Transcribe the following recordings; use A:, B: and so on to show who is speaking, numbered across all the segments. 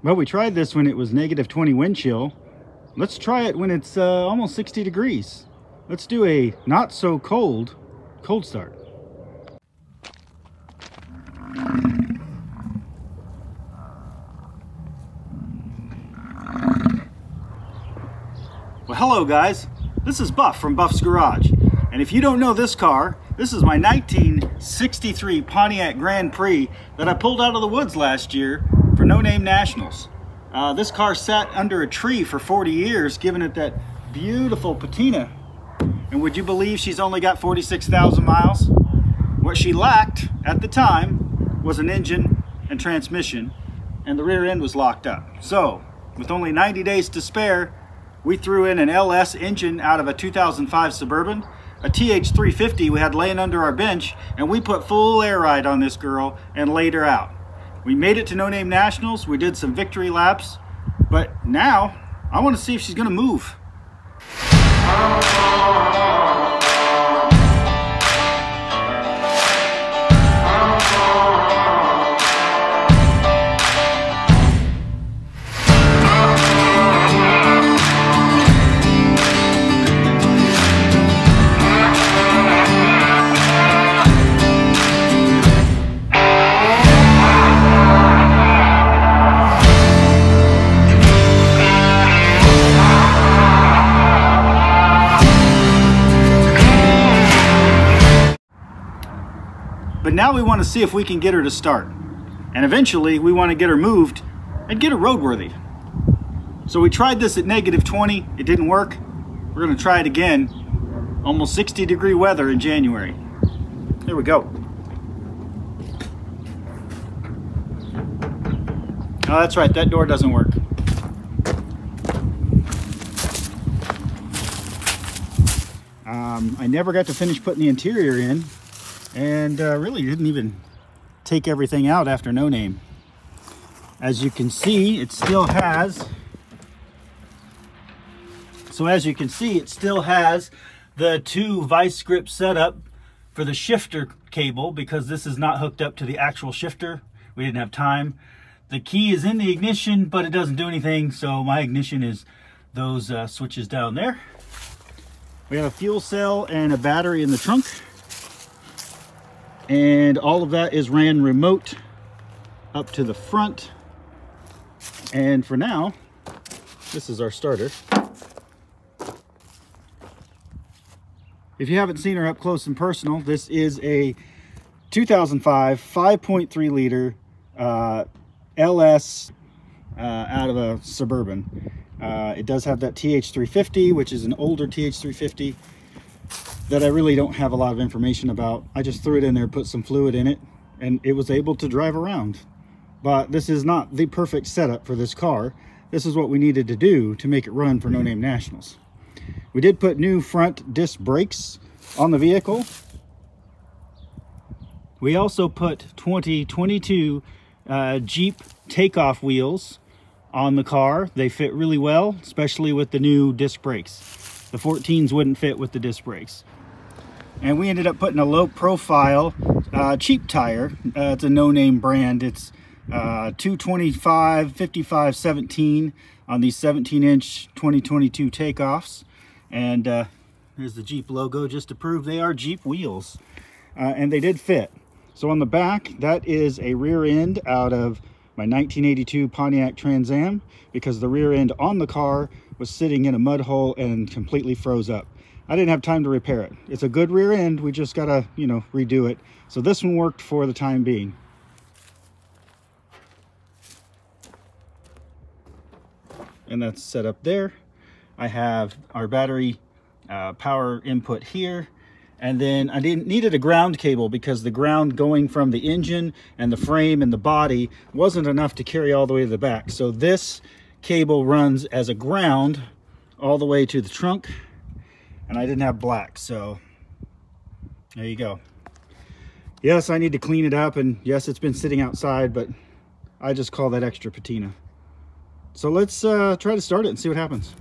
A: Well, we tried this when it was -20 wind chill. Let's try it when it's almost 60 degrees. Let's do a not so cold start. Well, hello guys. This is Buff from Buff's Garage. And if you don't know this car, this is my 1963 Pontiac Grand Prix that I pulled out of the woods last year for No Name Nationals. This car sat under a tree for 40 years, giving it that beautiful patina. And would you believe she's only got 46,000 miles? What she lacked at the time was an engine and transmission, and the rear end was locked up. So, with only 90 days to spare, we threw in an LS engine out of a 2005 Suburban, a TH350 we had laying under our bench, and we put full air ride on this girl and laid her out. We made it to No Name Nationals, we did some victory laps, but now I want to see if she's going to move. But now we want to see if we can get her to start. And eventually we want to get her moved and get her roadworthy. So we tried this at -20, it didn't work. We're going to try it again, almost 60 degree weather in January. Here we go. Oh, that's right, that door doesn't work. I never got to finish putting the interior in. And really didn't even take everything out after No Name. As you can see, it still has, the 2 vice grip setup for the shifter cable, because this is not hooked up to the actual shifter. We didn't have time. The key is in the ignition, but it doesn't do anything, so my ignition is those switches down there. We have a fuel cell and a battery in the trunk. And all of that is ran remote up to the front. And for now, this is our starter. If you haven't seen her up close and personal, this is a 2005 5.3 liter LS out of a Suburban. It does have that TH350, which is an older TH350. That I really don't have a lot of information about. I just threw it in there, put some fluid in it, and it was able to drive around. But this is not the perfect setup for this car. This is what we needed to do to make it run for No Name Nationals. We did put new front disc brakes on the vehicle. We also put 2022 Jeep takeoff wheels on the car. They fit really well, especially with the new disc brakes. The 14s wouldn't fit with the disc brakes. And we ended up putting a low profile cheap tire. It's a No Name brand. It's 225 55 17 on these 17-inch 2022 takeoffs. And there's the Jeep logo just to prove they are Jeep wheels. And they did fit. So on the back, that is a rear end out of my 1982 Pontiac Trans Am, because the rear end on the car was sitting in a mud hole and completely froze up. I didn't have time to repair it. It's a good rear end, we just gotta, redo it. So this one worked for the time being. And that's set up there. I have our battery power input here. And then I needed a ground cable, because the ground going from the engine and the frame and the body wasn't enough to carry all the way to the back. So this cable runs as a ground all the way to the trunk, and I didn't have black, so there you go. Yes, I need to clean it up, and yes, it's been sitting outside, but I just call that extra patina. So let's try to start it and see what happens.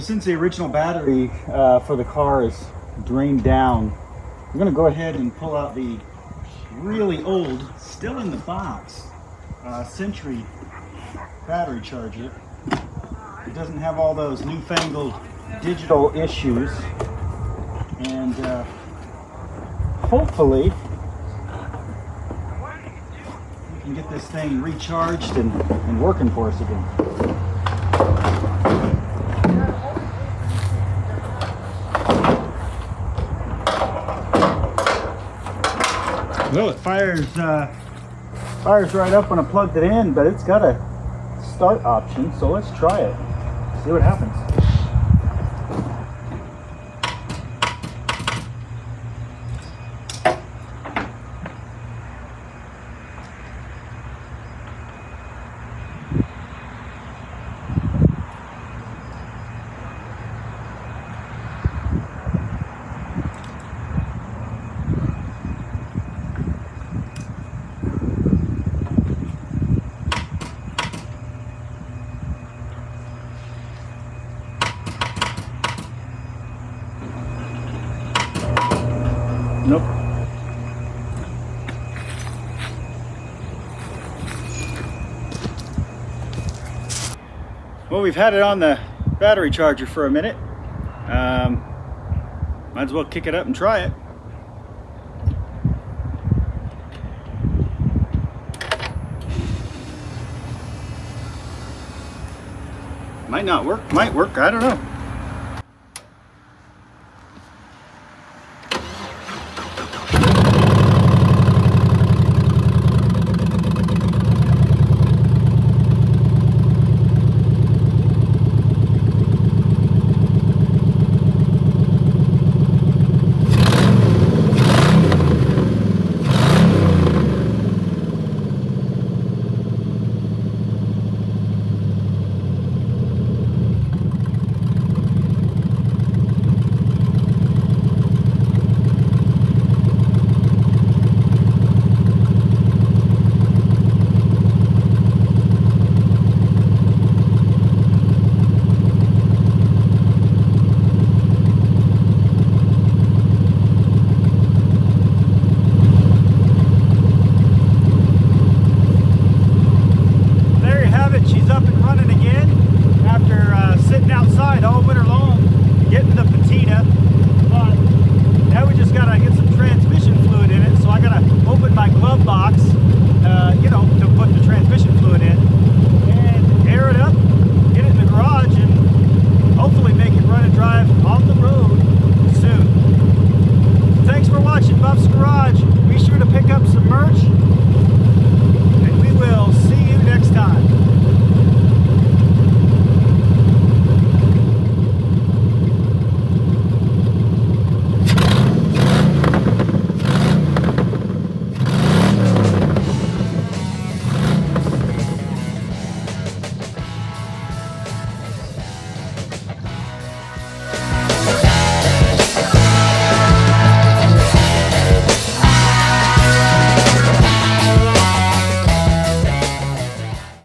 A: So since the original battery for the car is drained down, I'm going to go ahead and pull out the really old, still in the box, Century battery charger. It doesn't have all those newfangled digital issues, and hopefully we can get this thing recharged and working for us again. Well, it fires right up when I plugged it in, but it's got a start option, so let's try it. See what happens. Nope. Well, we've had it on the battery charger for a minute. Might as well kick it up and try it. Might not work, might work, I don't know.